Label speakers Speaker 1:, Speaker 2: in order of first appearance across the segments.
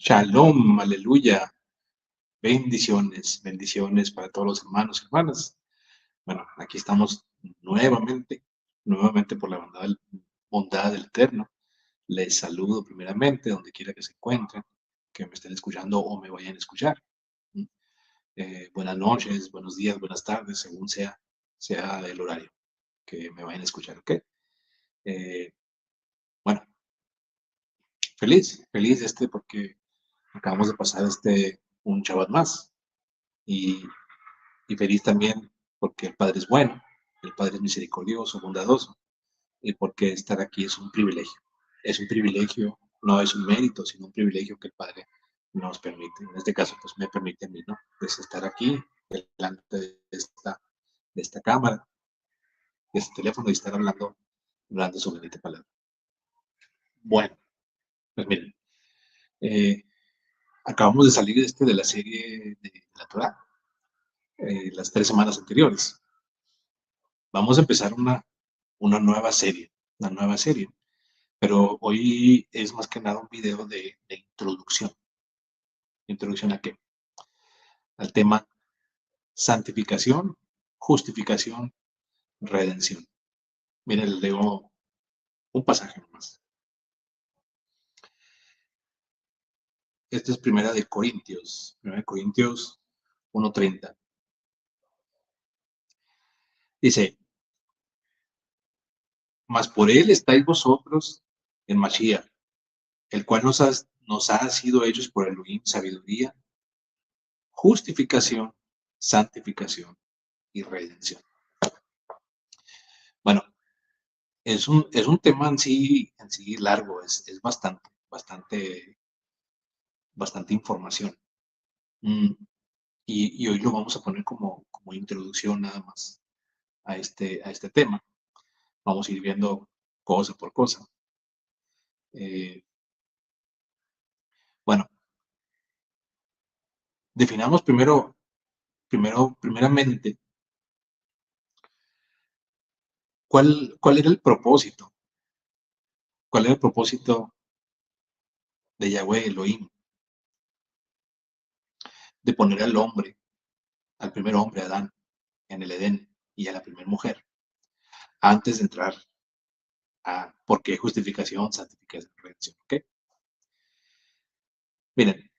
Speaker 1: Shalom, aleluya. Bendiciones, bendiciones para todos los hermanos y hermanas. Bueno, aquí estamos nuevamente por la bondad del Eterno. Les saludo primeramente, donde quiera que se encuentren, que me estén escuchando o me vayan a escuchar. Buenas noches, buenos días, buenas tardes, según sea el horario que me vayan a escuchar, ¿ok? Bueno, feliz porque acabamos de pasar un Shabbat más. Y feliz también porque el Padre es bueno, el Padre es misericordioso, bondadoso, y porque estar aquí es un privilegio. Es un privilegio, no es un mérito, sino un privilegio que el Padre nos permite. En este caso, pues me permite a mí, ¿no? Pues estar aquí, delante de esta cámara, de este teléfono, y estar hablando sobre esta palabra. Bueno, pues miren, acabamos de salir de la serie de la Torah, las 3 semanas anteriores. Vamos a empezar una nueva serie, pero hoy es más que nada un video de introducción. ¿Introducción a qué? Al tema santificación, justificación, redención. Miren, les leo un pasaje nomás. Esta es primera de Corintios 1:30. Dice, mas por él estáis vosotros en Mashiach, el cual nos ha sido hechos por Elohim sabiduría, justificación, santificación y redención. Bueno, es un tema en sí largo, es bastante información. Y hoy lo vamos a poner como introducción nada más a este tema. Vamos a ir viendo cosa por cosa. Bueno, definamos primeramente cuál era el propósito. ¿Cuál era el propósito de Yahweh Elohim? De poner al primer hombre, Adán, en el Edén, y a la primera mujer, antes de entrar a por qué justificación, santificación, redención. ¿Ok? Miren,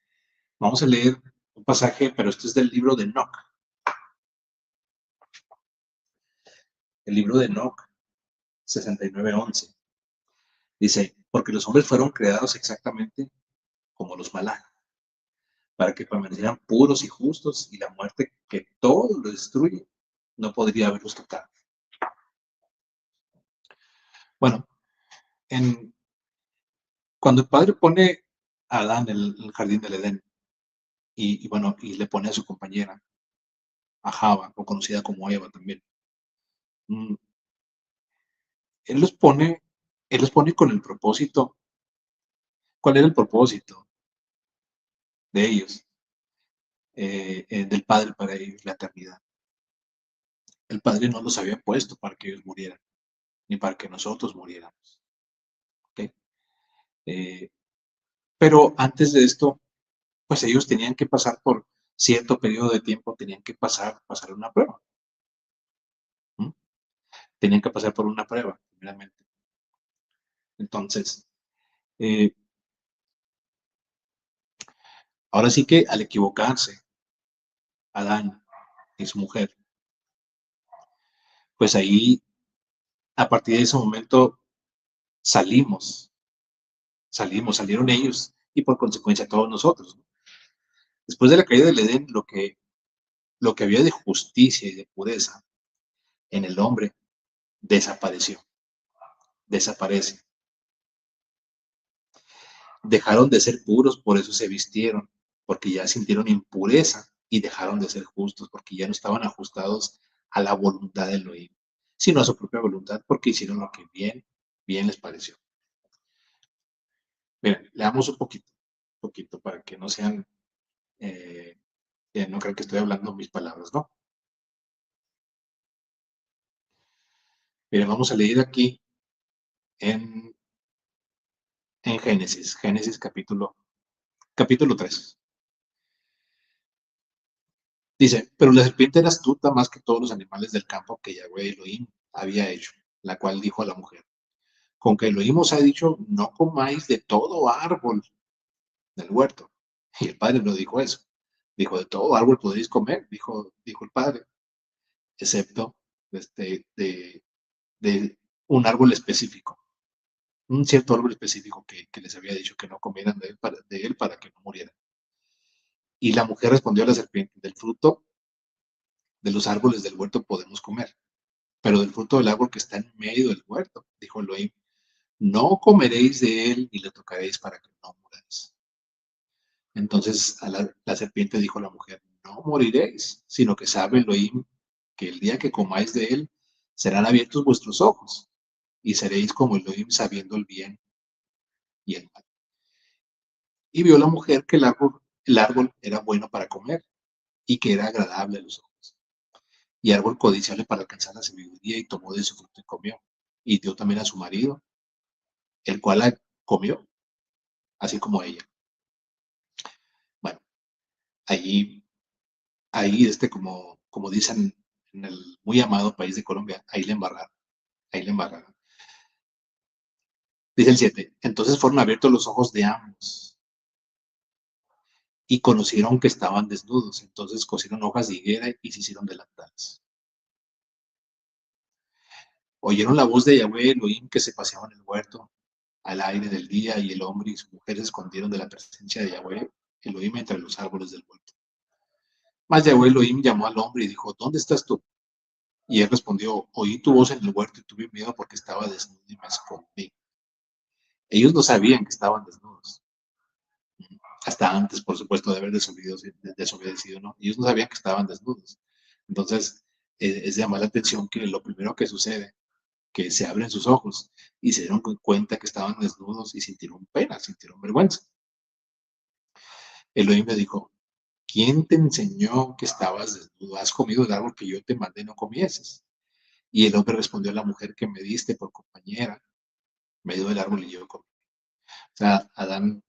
Speaker 1: vamos a leer un pasaje, pero esto es del libro de Enoch. El libro de Enoch, 69:11. Dice, porque los hombres fueron creados exactamente como los malaj, para que permanecieran puros y justos, y la muerte que todo lo destruye no podría haberlos tocado. Bueno, cuando el Padre pone a Adán en el jardín del Edén, y le pone a su compañera, a Java, o conocida como Eva también, él los pone con el propósito. ¿Cuál era el propósito de ellos, del Padre para ellos, la eternidad? El Padre no los había puesto para que ellos murieran, ni para que nosotros muriéramos. ¿Okay? Pero antes de esto, pues ellos tenían que pasar por cierto periodo de tiempo, tenían que pasar una prueba. Tenían que pasar por una prueba, primeramente. Entonces, ahora sí que al equivocarse Adán y su mujer, pues ahí, a partir de ese momento, salieron ellos y por consecuencia todos nosotros. Después de la caída del Edén, lo que había de justicia y de pureza en el hombre desaparece. Dejaron de ser puros, por eso se vistieron, porque ya sintieron impureza, y dejaron de ser justos, porque ya no estaban ajustados a la voluntad de Elohim, sino a su propia voluntad, porque hicieron lo que bien les pareció. Miren, leamos un poquito, para que no sean, no crean que estoy hablando mis palabras, ¿no? Miren, vamos a leer aquí en Génesis capítulo capítulo 3. Dice, pero la serpiente era astuta más que todos los animales del campo que Yahweh Elohim había hecho, la cual dijo a la mujer, con que Elohim os ha dicho, no comáis de todo árbol del huerto. Y el padre no dijo eso. Dijo, de todo árbol podéis comer, dijo el padre, excepto de un árbol específico, un cierto árbol específico que les había dicho que no comieran de él para que no murieran. Y la mujer respondió a la serpiente, del fruto de los árboles del huerto podemos comer, pero del fruto del árbol que está en medio del huerto, dijo Elohim, no comeréis de él ni le tocaréis para que no muráis. Entonces la serpiente dijo a la mujer, no moriréis, sino que sabe Elohim que el día que comáis de él, serán abiertos vuestros ojos y seréis como Elohim sabiendo el bien y el mal. Y vio la mujer que el árbol era bueno para comer y que era agradable a los ojos. Y árbol codiciable para alcanzar la sabiduría y tomó de su fruto y comió. Y dio también a su marido, el cual la comió, así como ella. Bueno, allí, como dicen en el muy amado país de Colombia, ahí le embarraron, ahí le embarraron. Dice el 7, entonces fueron abiertos los ojos de ambos y conocieron que estaban desnudos. Entonces cosieron hojas de higuera y se hicieron delantales. Oyeron la voz de Yahweh Elohim que se paseaba en el huerto al aire del día, y el hombre y su mujer se escondieron de la presencia de Yahweh Elohim entre los árboles del huerto. Mas Yahweh Elohim llamó al hombre y dijo, ¿dónde estás tú? Y él respondió, oí tu voz en el huerto y tuve miedo porque estaba desnudo y me escondí. Ellos no sabían que estaban desnudos. Hasta antes, por supuesto, de haber desobedecido, ¿no? Ellos no sabían que estaban desnudos. Entonces, es de llamar la atención que lo primero que sucede, que se abren sus ojos y se dieron cuenta que estaban desnudos y sintieron pena, sintieron vergüenza. Elohim le dijo, ¿quién te enseñó que estabas desnudo? ¿Has comido el árbol que yo te mandé no comieses? Y el hombre respondió a la mujer que me diste por compañera, me dio el árbol y yo comí. O sea, Adán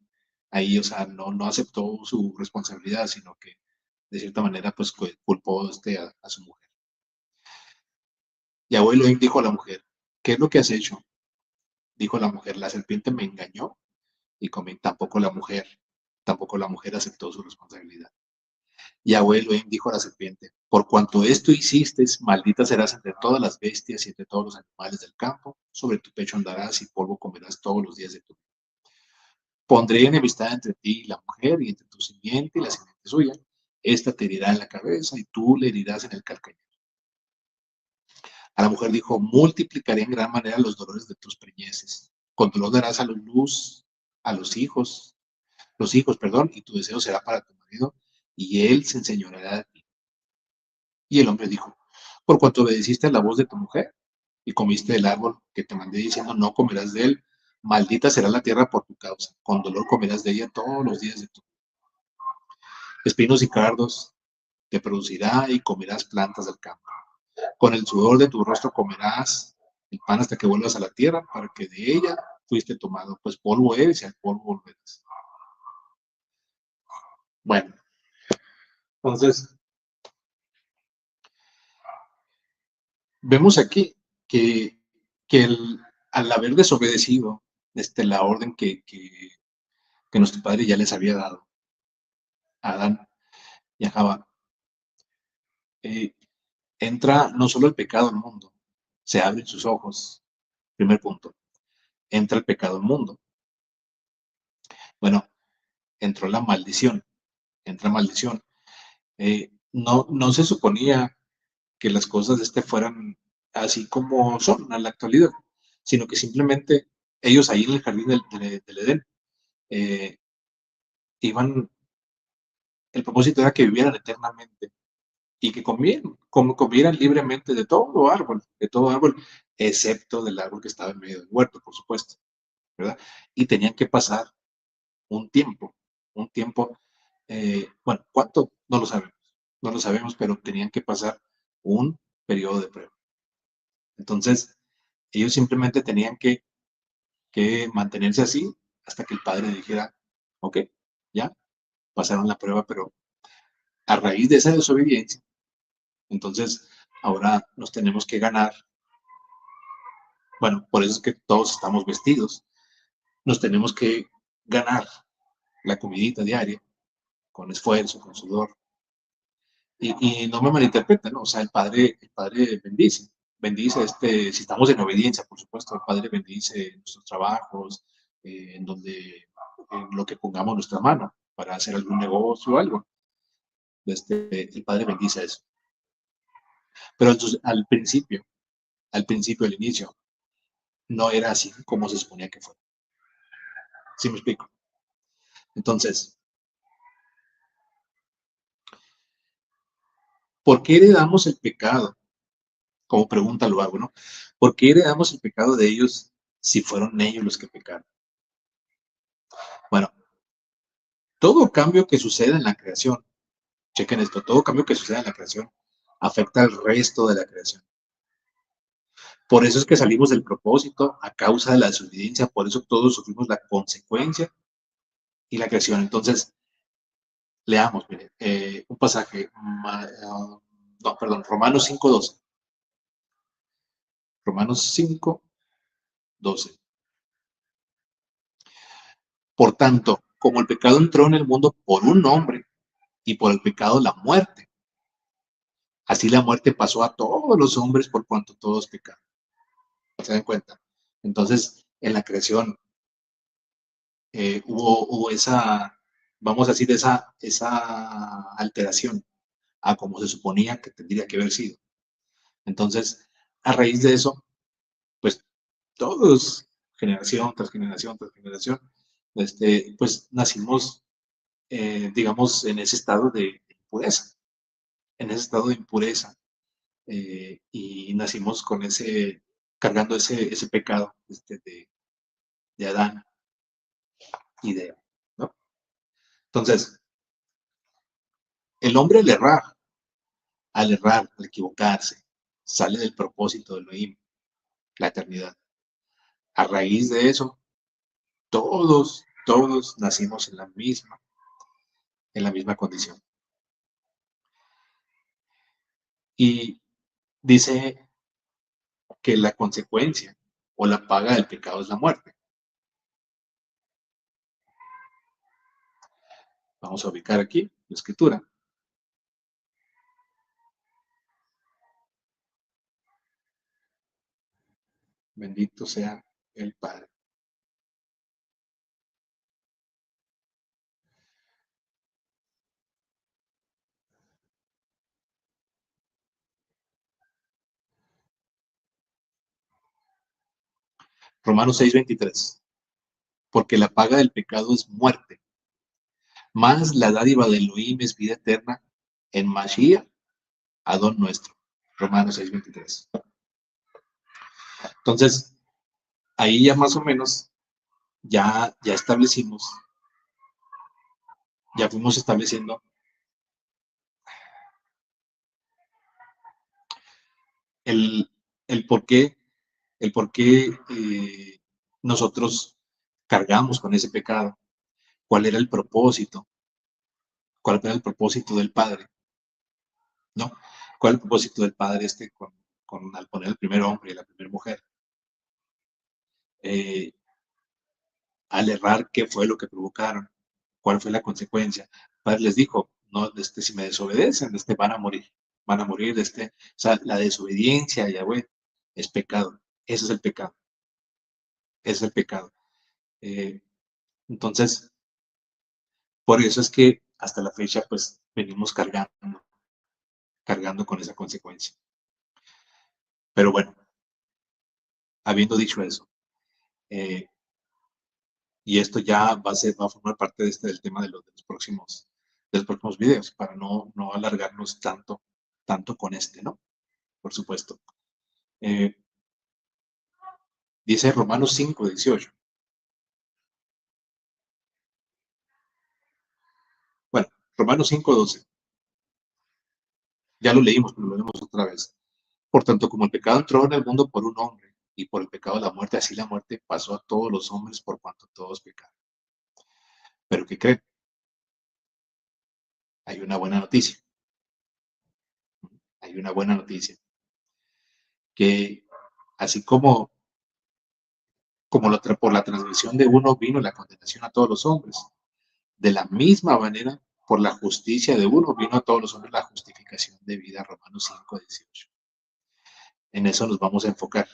Speaker 1: ahí, o sea, no aceptó su responsabilidad, sino que de cierta manera, pues culpó a su mujer. Yahweh Elohim dijo a la mujer, ¿qué es lo que has hecho? Dijo la mujer, la serpiente me engañó y comí. Tampoco la mujer aceptó su responsabilidad. Yahweh Elohim dijo a la serpiente, por cuanto esto hiciste, maldita serás entre todas las bestias y entre todos los animales del campo, sobre tu pecho andarás y polvo comerás todos los días de tu vida. Pondré enemistad entre ti y la mujer y entre tu simiente y la simiente suya. Esta te herirá en la cabeza y tú le herirás en el calcañar. A la mujer dijo, multiplicaré en gran manera los dolores de tus preñeces. Con dolor darás a luz a los hijos, y tu deseo será para tu marido, y él se enseñoreará de ti. Y el hombre dijo, por cuanto obedeciste a la voz de tu mujer y comiste del árbol que te mandé diciendo, no comerás de él, maldita será la tierra por tu causa. Con dolor comerás de ella todos los días de tu vida. Espinos y cardos te producirá y comerás plantas del campo. Con el sudor de tu rostro comerás el pan hasta que vuelvas a la tierra, para que de ella fuiste tomado, pues polvo eres y al polvo volverás. Bueno, entonces, vemos aquí que al haber desobedecido la orden que nuestro padre ya les había dado a Adán y a Jabá, eh, entra no solo el pecado al mundo, se abren sus ojos. Primer punto, entra el pecado al mundo. Bueno, entró la maldición, entra maldición. No se suponía que las cosas fueran así como son en la actualidad, sino que simplemente ellos ahí en el jardín del Edén eh, iban, el propósito era que vivieran eternamente y que comieran libremente de todo árbol, excepto del árbol que estaba en medio del huerto, por supuesto, ¿verdad? Y tenían que pasar un tiempo, bueno, ¿cuánto? No lo sabemos, pero tenían que pasar un periodo de prueba. Entonces, ellos simplemente tenían que mantenerse así hasta que el padre dijera, ok, ya, pasaron la prueba, pero a raíz de esa desobediencia, entonces ahora nos tenemos que ganar. Bueno, por eso es que todos estamos vestidos. Nos tenemos que ganar la comidita diaria con esfuerzo, con sudor. Y no me malinterpreten, ¿no? O sea, el padre bendice si estamos en obediencia, por supuesto, el Padre bendice nuestros trabajos, en donde, en lo que pongamos nuestra mano para hacer algún negocio o algo. El Padre bendice eso. Pero entonces, al principio, al inicio, no era así como se suponía que fuera. ¿Sí me explico? Entonces, ¿por qué heredamos el pecado? Como pregunta lo hago, ¿no? ¿Por qué heredamos el pecado de ellos si fueron ellos los que pecaron? Bueno, todo cambio que suceda en la creación, chequen esto, todo cambio que suceda en la creación afecta al resto de la creación. Por eso es que salimos del propósito a causa de la desobediencia, por eso todos sufrimos la consecuencia y la creación. Entonces, leamos, miren, un pasaje, no, perdón, Romanos 5:12. Romanos 5:12. Por tanto, como el pecado entró en el mundo por un hombre y por el pecado la muerte, así la muerte pasó a todos los hombres por cuanto todos pecaron. ¿Se dan cuenta? Entonces, en la creación hubo esa, vamos a decir, esa alteración a como se suponía que tendría que haber sido. Entonces, a raíz de eso, pues todos, generación tras generación tras generación, pues nacimos, digamos, en ese estado de impureza, en ese estado de impureza, y nacimos con cargando ese pecado de Adán y de Eva, ¿no? Entonces, el hombre al errar, al equivocarse, sale del propósito de Elohim, la eternidad. A raíz de eso, todos nacimos en la misma condición. Y dice que la consecuencia o la paga del pecado es la muerte. Vamos a ubicar aquí la escritura. Bendito sea el Padre. Romanos 6:23. Porque la paga del pecado es muerte, más la dádiva de Elohim es vida eterna en Mashiach, Adón nuestro. Romanos 6:23. Entonces, ahí ya más o menos, ya establecimos, ya fuimos estableciendo el, el por qué, nosotros cargamos con ese pecado, cuál era el propósito, cuál era el propósito del Padre, ¿no? ¿Cuál es el propósito del Padre al poner el primer hombre y la primera mujer? Eh, al errar, ¿qué fue lo que provocaron? ¿Cuál fue la consecuencia? El Padre les dijo, no, si me desobedecen, van a morir, o sea, la desobediencia a Yahweh es pecado, ese es el pecado, ese es el pecado. Eh, entonces, por eso es que hasta la fecha, pues, venimos cargando con esa consecuencia. Pero bueno, habiendo dicho eso, eh, y esto ya va a formar parte del tema de los próximos videos, para no alargarnos tanto con ¿no? Por supuesto. Eh, dice Romanos 5:18. Bueno, Romanos 5:12. Ya lo leímos, pero lo leemos otra vez. Por tanto, como el pecado entró en el mundo por un hombre, y por el pecado la muerte, así la muerte pasó a todos los hombres por cuanto todos pecaron. Pero ¿qué creen? hay una buena noticia. Hay una buena noticia. Que así como, por la transgresión de uno vino la condenación a todos los hombres, de la misma manera, por la justicia de uno vino a todos los hombres la justificación de vida, Romanos 5:18. En eso nos vamos a enfocar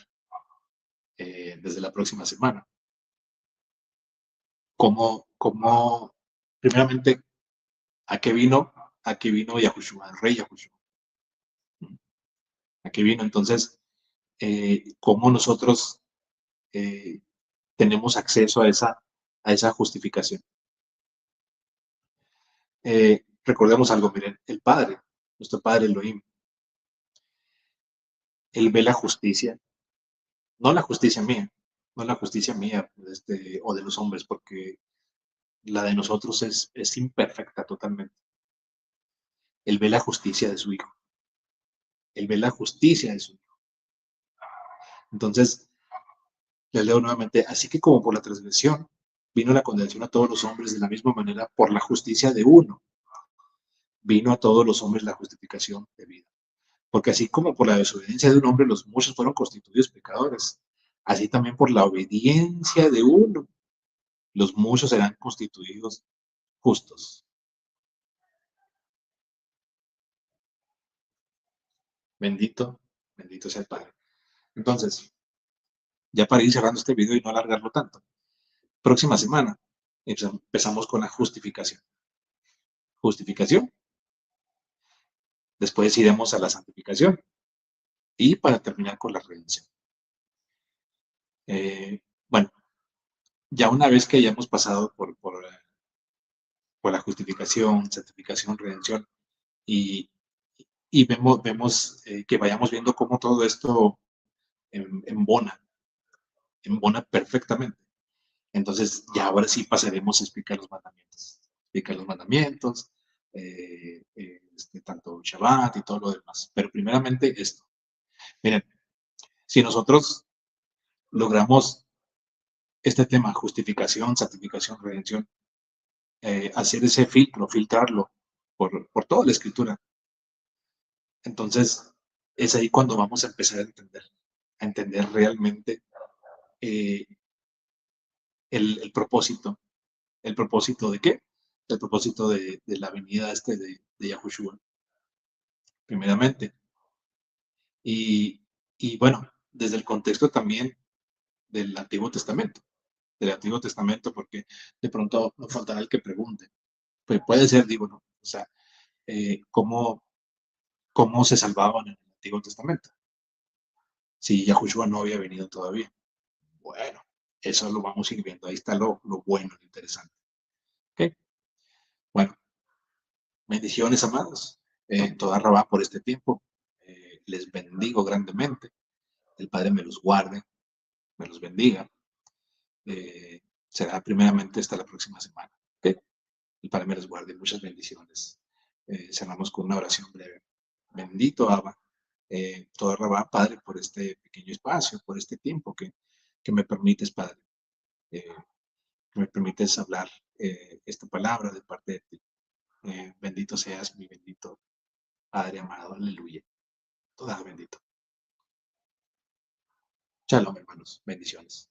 Speaker 1: desde la próxima semana. Primeramente, ¿a qué vino? ¿A qué vino Yahushua, el rey Yahushua? ¿A qué vino? Entonces, ¿cómo nosotros tenemos acceso a esa justificación? Recordemos algo, miren, el Padre, nuestro Padre Elohim, Él ve la justicia, no la justicia mía, no la justicia mía o de los hombres, porque la de nosotros es imperfecta totalmente. Él ve la justicia de su Hijo. Él ve la justicia de su Hijo. Entonces, les leo nuevamente, así que como por la transgresión vino la condenación a todos los hombres, de la misma manera, por la justicia de uno, vino a todos los hombres la justificación de vida. Porque así como por la desobediencia de un hombre los muchos fueron constituidos pecadores, así también por la obediencia de uno los muchos serán constituidos justos. Bendito, bendito sea el Padre. Entonces, ya para ir cerrando este video y no alargarlo tanto, próxima semana empezamos con la justificación. Justificación. Después iremos a la santificación. Y para terminar con la redención. Bueno, ya una vez que hayamos pasado por la justificación, santificación, redención, y vemos que vayamos viendo cómo todo esto embona perfectamente. Entonces, ya ahora sí pasaremos a explicar los mandamientos. Explicar los mandamientos, tanto Shabbat y todo lo demás. Pero primeramente esto. Miren, si nosotros logramos este tema, justificación, santificación, redención, hacer ese filtro, filtrarlo por toda la escritura, entonces es ahí cuando vamos a empezar a entender realmente el propósito. ¿El propósito de qué? El propósito de la venida de Yahushua, primeramente. Y bueno, desde el contexto también del Antiguo Testamento, porque de pronto no faltará el que pregunte. Pues puede ser, digo, ¿no? O sea, ¿cómo se salvaban en el Antiguo Testamento? Si Yahushua no había venido todavía. Bueno, eso lo vamos a ir viendo. Ahí está lo bueno, lo interesante. ¿Ok? Bueno, bendiciones, amados. Toda Rabá por este tiempo. Les bendigo grandemente. El Padre me los guarde, me los bendiga. Será primeramente hasta la próxima semana. ¿Okay? El Padre me los guarde. Muchas bendiciones. Cerramos con una oración breve. Bendito Abba, toda Rabá, Padre, por este pequeño espacio, por este tiempo que me permites, Padre. Que me permites hablar esta palabra de parte de ti. Bendito seas, mi bendito Padre amado. Aleluya. Toda bendito. Shalom, hermanos. Bendiciones.